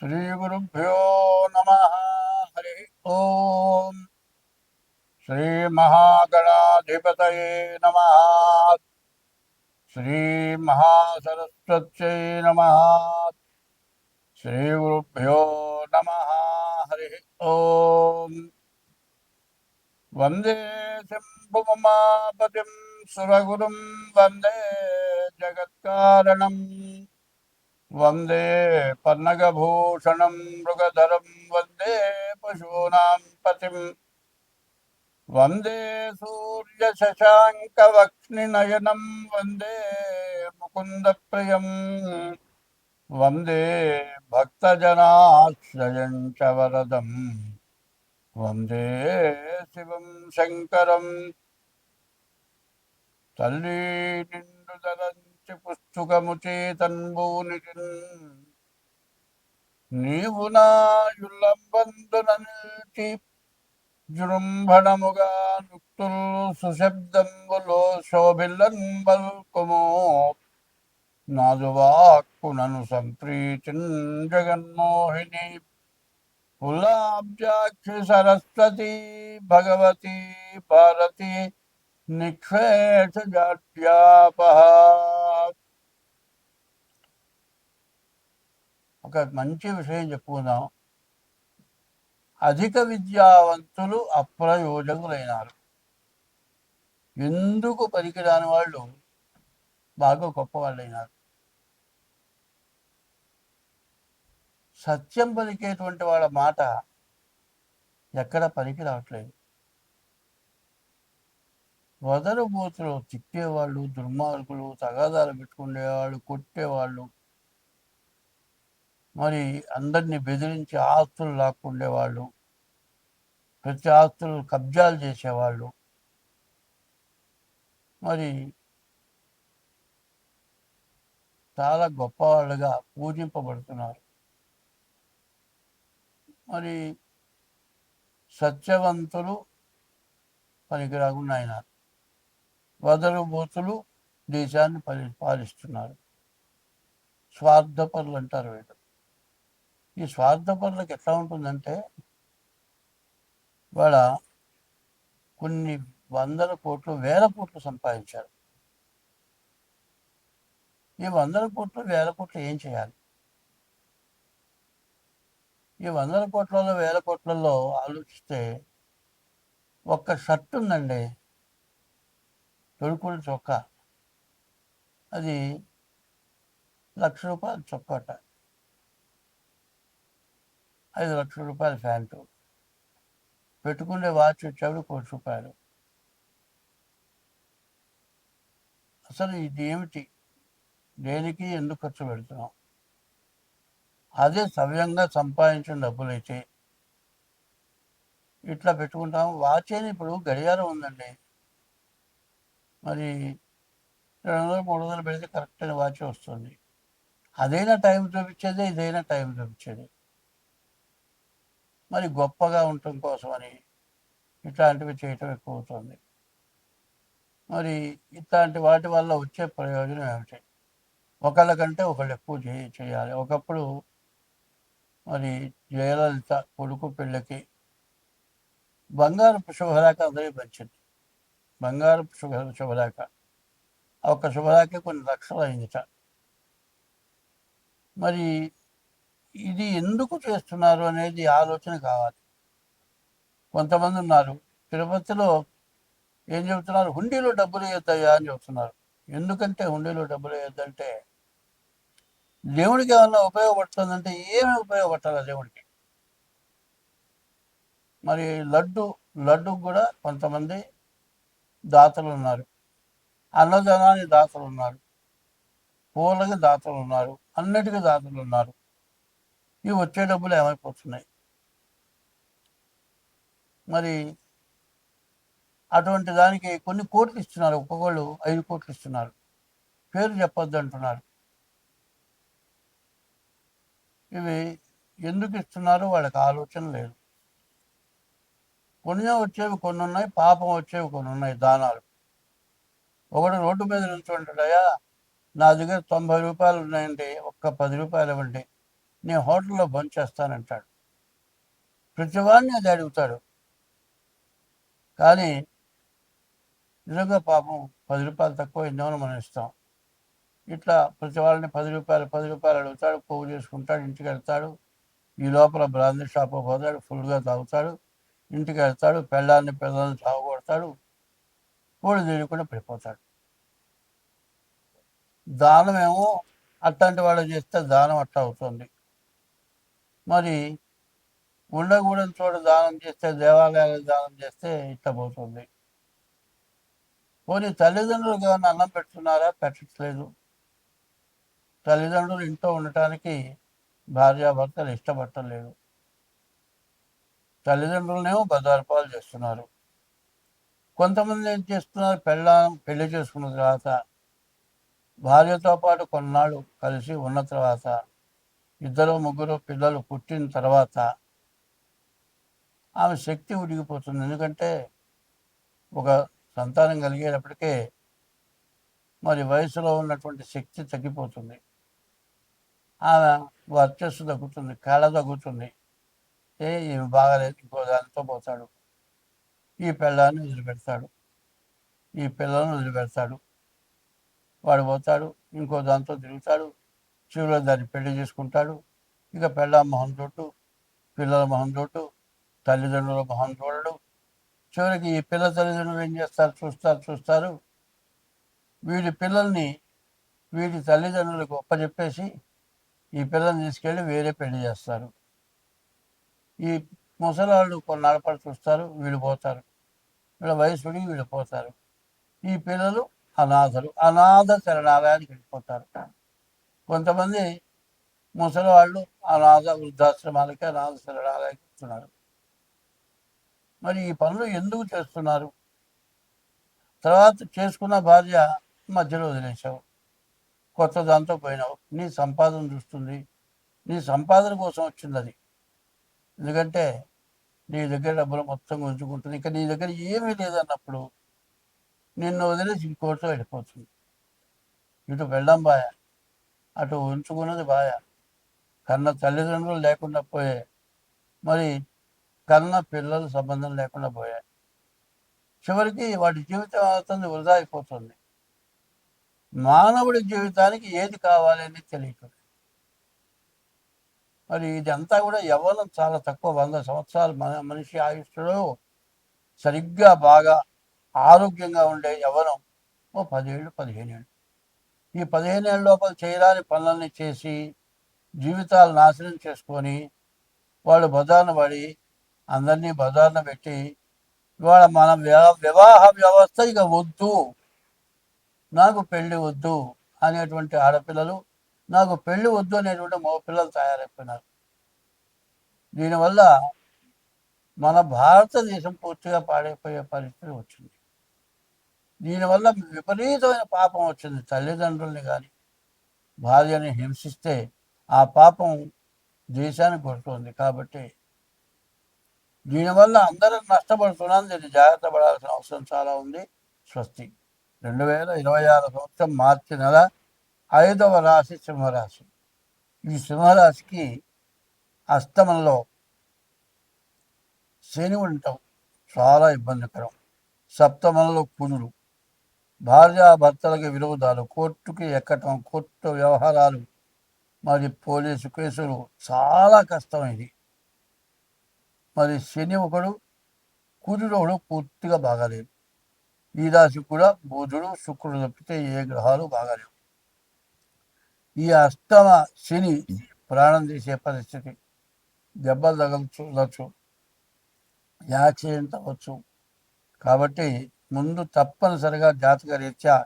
श्रीगुरुभ्यो नमः। हरि ओम। श्रीमहागणाधिपतये नमः। श्रीमहासरस्वत्यै नमः। श्रीगुरुभ्यो नमः। हरि ओम। वंदे शम्भुममापतिं सुरगुरुं वंदे जगत्कारणम् वंदे पन्नगभूषणं मृगधरं वंदे पशूनां पतिम् वंदे सूर्यशशाङ्कवक्ष्निनयनं वंदे मुकुन्दप्रियं वंदे भक्तजनाश्रयं च वरदं वंदे शिवं शङ्करं तल्ली निंडुदलंचि पुस्तुकमुचे तन्बूनितिन् నీవు నా యుల్లంబందునల్చి జృంభణముగా నుక్తుల్ సుశబ్దంబులో శోభిల్లన్ బల్కుము నాదువాక్కునను సంప్రీతిన్ జగన్మోహిని పుల్లాబ్జాక్షి సరస్వతి భగవతి భారతి నిక్షేష జాడ్యాపహ. ఒక మంచి విషయం చెప్పుకుందాం. అధిక విద్యావంతులు అప్రయోజకులైనారు. ఎందుకు పనికిరాని వాళ్ళు బాగా గొప్పవాళ్ళైనారు. సత్యం పలికేటువంటి వాళ్ళ మాట ఎక్కడ పనికి రావట్లేదు. వదరుబూతులు తిప్పేవాళ్ళు, దుర్మార్గులు, తగాదాలు పెట్టుకునేవాళ్ళు, కొట్టేవాళ్ళు, మరి అందరినీ బెదిరించి ఆస్తులు లాక్కుండేవాళ్ళు, ప్రతి ఆస్తులు కబ్జాలు చేసేవాళ్ళు, మరి చాలా గొప్పవాళ్ళుగా పూజింపబడుతున్నారు. మరి సత్యవంతులు పనికి రాకుండా అయినారు. వదరుబూతులు దేశాన్ని పాలిస్తున్నారు. స్వార్థపరులు అంటారు వీళ్ళు. ఈ స్వార్థపరులకు ఎట్లా ఉంటుందంటే, వాళ్ళ కొన్ని వందల కోట్లు, వేల కోట్లు సంపాదించారు. ఈ వందల కోట్లు, వేల కోట్లు ఏం చేయాలి? ఈ వందల కోట్లలో, వేల కోట్లలో ఆలోచిస్తే ఒక్క షర్ట్ ఉందండి, తొడుకుల చొక్కా, అది ₹1,00,000 చొక్కాట, 5 లక్షల రూపాయల ప్యాంటు, పెట్టుకునే వాచ్ వచ్చాడు ₹1,00,000. అసలు ఇది ఏమిటి? దేనికి ఎందుకు ఖర్చు పెడుతున్నాం? అదే సవ్యంగా సంపాదించిన డబ్బులైతే ఇట్లా పెట్టుకుంటాం. వాచ్ అని ఇప్పుడు గడియారం ఉందండి, మరి 200-300 పెడితే కరెక్ట్ అయిన వాచ్ వస్తుంది. అదైనా టైం చూపించేదే, ఇదైనా టైం చూపించేది. మరి గొప్పగా ఉండటం కోసమని ఇట్లాంటివి చేయటం ఎక్కువ అవుతుంది. మరి ఇట్లాంటి వాటి వల్ల వచ్చే ప్రయోజనం ఏమిటి? ఒకళ్ళకంటే ఒకళ్ళు ఎక్కువ చేయాలి. ఒకప్పుడు మరి జయలలిత కొడుకు పెళ్ళకి బంగారపు శుభలేఖ అందరికీ పంచింది. బంగారపు శుభలేఖ, ఒక శుభలేఖ కొన్ని లక్షలు అయిందిట. మరి ఇది ఎందుకు చేస్తున్నారు అనేది ఆలోచన కావాలి. కొంతమంది ఉన్నారు తిరుపతిలో ఏం చెబుతున్నారు, హుండీలో డబ్బులు వేయొద్దయ్యా అని చెబుతున్నారు. ఎందుకంటే హుండీలో డబ్బులు వేయొద్దంటే, దేవుడికి ఏమన్నా ఉపయోగపడుతుందంటే ఏమి ఉపయోగపడాలి దేవుడికి? మరి లడ్డు కూడా కొంతమంది దాతలు ఉన్నారు, అన్నదానానికి దాతలు ఉన్నారు, పూలకి దాతలు ఉన్నారు, అన్నిటికీ దాతలు ఉన్నారు. ఇవి వచ్చే డబ్బులు ఏమైపోతున్నాయి? మరి అటువంటి దానికి కొన్ని కోట్లు ఇస్తున్నారు. ఒక్కొక్కళ్ళు 5 కోట్లు ఇస్తున్నారు. పేరు చెప్పొద్దు అంటున్నారు. ఇవి ఎందుకు ఇస్తున్నారో వాళ్ళకి ఆలోచన లేదు. పుణ్యం వచ్చేవి కొన్ని ఉన్నాయి, పాపం వచ్చేవి కొన్ని ఉన్నాయి. దానాలు ఒకటి రోడ్డు మీద నిల్చుంటాడయా, నా దగ్గర 90 రూపాయలు ఉన్నాయండి, ఒక్క 10 రూపాయలు ఇవ్వండి, నేను హోటల్లో భోంచేస్తానంటాడు. ప్రతివాడిని అది అడుగుతాడు. కానీ నిజంగా పాపం 10 రూపాయలు తక్కువ ఇందేమని మనం ఇస్తాం. ఇట్లా ప్రతి వాళ్ళని 10 రూపాయలు అడుగుతాడు, పోగు చేసుకుంటాడు, ఇంటికి వెళ్తాడు. ఈ లోపల బ్రాందీ షాప్ పోతాడు, ఫుల్గా తాగుతాడు, ఇంటికి వెళ్తాడు, పిల్లల్ని తాగొడతాడు, కోడి తెలియకుండా పడిపోతాడు. దానం ఏమో అట్లాంటి వాళ్ళు చేస్తే దానం అట్లా అవుతుంది. మరి ఉండకూడని చోట దానం చేస్తే, దేవాలయాలకు దానం చేస్తే ఇట్లా పోతుంది. పోనీ తల్లిదండ్రులకు ఏమైనా అన్నం పెడుతున్నారా? పెట్టట్లేదు. తల్లిదండ్రులు ఇంట్లో ఉండటానికి భార్యాభర్తలు ఇష్టపడటలేదు. తల్లిదండ్రులనేమో బజారుపాలు చేస్తున్నారు. కొంతమంది ఏం చేస్తున్నారు, పెళ్లి చేసుకున్న తర్వాత భార్యతో పాటు కొన్నాళ్ళు కలిసి ఉన్న తర్వాత 2-3 పిల్లలు పుట్టిన తర్వాత ఆమె శక్తి ఉడిగిపోతుంది. ఎందుకంటే ఒక సంతానం కలిగేటప్పటికే మరి వయసులో ఉన్నటువంటి శక్తి తగ్గిపోతుంది. ఆమె వర్చస్సు తగ్గుతుంది, కళ తగ్గుతుంది. ఏమి బాగాలేదు, ఇంకో దానితో పోతాడు. ఈ పిల్లాన్ని వదిలిపెడతాడు, ఈ పిల్లలను వదిలిపెడతాడు. వాడు పోతాడు, ఇంకో దాంతో తిరుగుతాడు. చివరిలో దాన్ని పెళ్లి చేసుకుంటాడు. ఇక పెళ్ళాం మొహం చూడు, పిల్లల మొహం చూడు, తల్లిదండ్రుల మొహం చూడడు. చివరికి ఈ పిల్ల తల్లిదండ్రులు ఏం చేస్తారు, చూస్తారు. వీడి పిల్లల్ని వీడి తల్లిదండ్రులకు ఒప్పచెప్పేసి ఈ పిల్లల్ని తీసుకెళ్ళి వేరే పెళ్లి చేస్తారు. ఈ ముసలాళ్ళు కొన్నాళ్ళ పాటు చూస్తారు, వీళ్ళు పోతారు. వీళ్ళ వయసుడి వీళ్ళు పోతారు. ఈ పిల్లలు అనాథ శరణాలయానికి వెళ్ళిపోతారు. కొంతమంది ముసలివాళ్ళు వృద్ధాశ్రమాలకి అనాథ శరణాలయానికి వస్తున్నారు. మరి ఈ పనులు ఎందుకు చేస్తున్నారు? తర్వాత చేసుకున్న భార్య మధ్యలో వదిలేశావు, కొత్త దాంతో పోయినావు. నీ సంపాదన చూస్తుంది, నీ సంపాదన కోసం వచ్చింది అది. ఎందుకంటే నీ దగ్గర డబ్బులు మొత్తం ఉంచుకుంటుంది. ఇంకా నీ దగ్గర ఏమీ లేదన్నప్పుడు నిన్ను వదిలేసి ఇంకోటితో వెళ్ళిపోతుంది. ఇటు వెళ్ళడం బాయ, అటు ఉంచుకున్నది బాయ. కన్న తల్లిదండ్రులు లేకుండా పోయే, మరి కన్న పిల్లల సంబంధం లేకుండా పోయాయి. చివరికి వాడి జీవితం అవుతుంది, వృధా అయిపోతుంది. మానవుడి జీవితానికి ఏది కావాలని తెలియదు. మరి ఇదంతా కూడా యవ్వనం చాలా తక్కువ. 100 సంవత్సరాలు మనిషి ఆయుష్లో సరిగ్గా బాగా ఆరోగ్యంగా ఉండే యవ్వనం 10 ఏళ్ళు 15 ఏళ్ళు. ఈ 15 ఏళ్ళ లోపల చేయరాని పనులన్నీ చేసి జీవితాలు నాశనం చేసుకొని వాళ్ళు బజార్న పడి అందరినీ బజార్న పెట్టి ఇవాళ మన వివాహ వ్యవస్థ ఇక వద్దు, నాకు పెళ్ళి వద్దు అనేటువంటి ఆడపిల్లలు, నాకు పెళ్ళి వద్దు అనేటువంటి మగపిల్లలు తయారైపోయినారు. దీనివల్ల మన భారతదేశం పూర్తిగా పాడైపోయే పరిస్థితి వచ్చింది. దీనివల్ల విపరీతమైన పాపం వచ్చింది. తల్లిదండ్రుల్ని కానీ భార్యని హింసిస్తే ఆ పాపం దేశానికి కొడుతుంది. కాబట్టి దీనివల్ల అందరం నష్టపడుతున్నాం. దీన్ని జాగ్రత్త పడాల్సిన అవసరం చాలా ఉంది. స్వస్తి. 2026 సంవత్సరం మార్చి నెల 5వ రాశి సింహరాశి. ఈ సింహరాశికి అష్టమంలో శని ఉండటం చాలా ఇబ్బందికరం. సప్తమంలో కుజుడు, భార్యాభర్తలకి విరోధాలు, కోర్టుకి ఎక్కటం, కోర్టు వ్యవహారాలు, మరి పోలీసు కేసులు, చాలా కష్టం ఇది. మరి శని ఒకడు, కుజుడు ఒకడు పూర్తిగా బాగాలేదు. ఈ రాశి కూడా బుధుడు శుక్రుడు తప్పితే ఏ గ్రహాలు బాగాలేవు. ఈ అష్టమ శని ప్రాణం తీసే పరిస్థితి, దెబ్బలు తగలచ్చు, యాక్సిడెంట్ అవ్వచ్చు. కాబట్టి ముందు తప్పనిసరిగా జాతక రీత్యా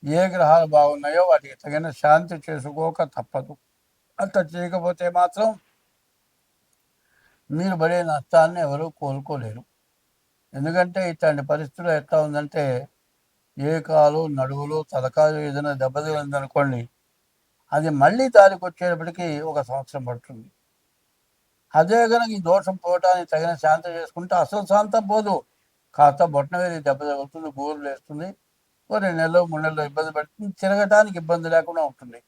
ఏ గ్రహాలు బాగున్నాయో వాటికి తగిన శాంతి చేసుకోక తప్పదు. అట్లా చేయకపోతే మాత్రం మీరు పడే నష్టాన్ని ఎవరూ కోలుకోలేరు. ఎందుకంటే ఇట్లాంటి పరిస్థితులు ఎట్లా ఉందంటే, ఏ కాలు నడువులు తలకాలు ఏదైనా దెబ్బతిందనుకోండి, అది మళ్ళీ దారికి వచ్చేటప్పటికి 1 సంవత్సరం పడుతుంది. అదే కనుక ఈ దోషం పోవటానికి తగిన శాంతి చేసుకుంటే అసలు శాంతం పోదు, కాస్త బొట్టన వేసి దెబ్బ తగులుతుంది, గోరులు వేస్తుంది, 2 నెలలు 3 నెలలు ఇబ్బంది పెడుతుంది, తిరగటానికి ఇబ్బంది లేకుండా ఉంటుంది.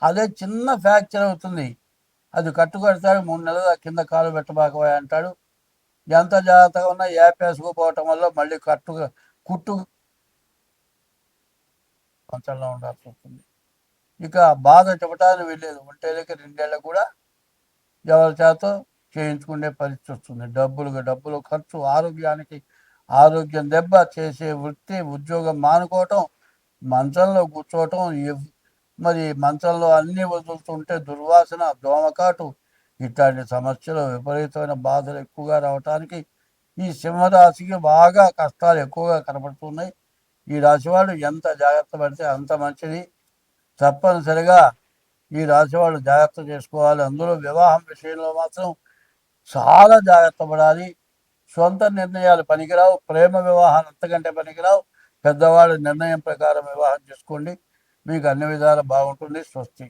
అదే చిన్న ఫ్రాక్చర్ అవుతుంది, అది కట్టు కడతాడు, 3 నెలలు కింద కాలు పెట్టబాకపోయా అంటాడు. ఎంత జాగ్రత్తగా ఉన్నా వేసుకుపోవటం వల్ల మళ్ళీ కుట్టు మంచంలో ఉండాల్సి వస్తుంది. ఇక బాధ చెప్పడానికి వెళ్ళేది, 1 ఏళ్ళకి 2 ఏళ్ళకి కూడా ఎవరి చేత చేయించుకునే పరిస్థితి వస్తుంది. డబ్బులు ఖర్చు, ఆరోగ్యం దెబ్బ, చేసే వృత్తి ఉద్యోగం మానుకోవటం, మంచంలో కూర్చోవటం, మరి మంచంలో అన్నీ వదులుతుంటే దుర్వాసన, దోమకాటు, ఇట్లాంటి సమస్యలు, విపరీతమైన బాధలు ఎక్కువగా రావటానికి ఈ సింహరాశికి బాగా కష్టాలు ఎక్కువగా కనపడుతున్నాయి. ఈ రాశి వాళ్ళు ఎంత జాగ్రత్త పడితే అంత మంచిది. తప్పనిసరిగా ఈ రాశి వాళ్ళు జాగ్రత్త చేసుకోవాలి. అందులో వివాహం విషయంలో మాత్రం చాలా జాగ్రత్త పడాలి. సొంత నిర్ణయాలు పనికిరావు. ప్రేమ వివాహాలు అంతకంటే పనికిరావు. పెద్దవాళ్ళ నిర్ణయం ప్రకారం వివాహం చేసుకోండి, మీకు అన్ని విధాలు బాగుంటుంది. స్వస్తి.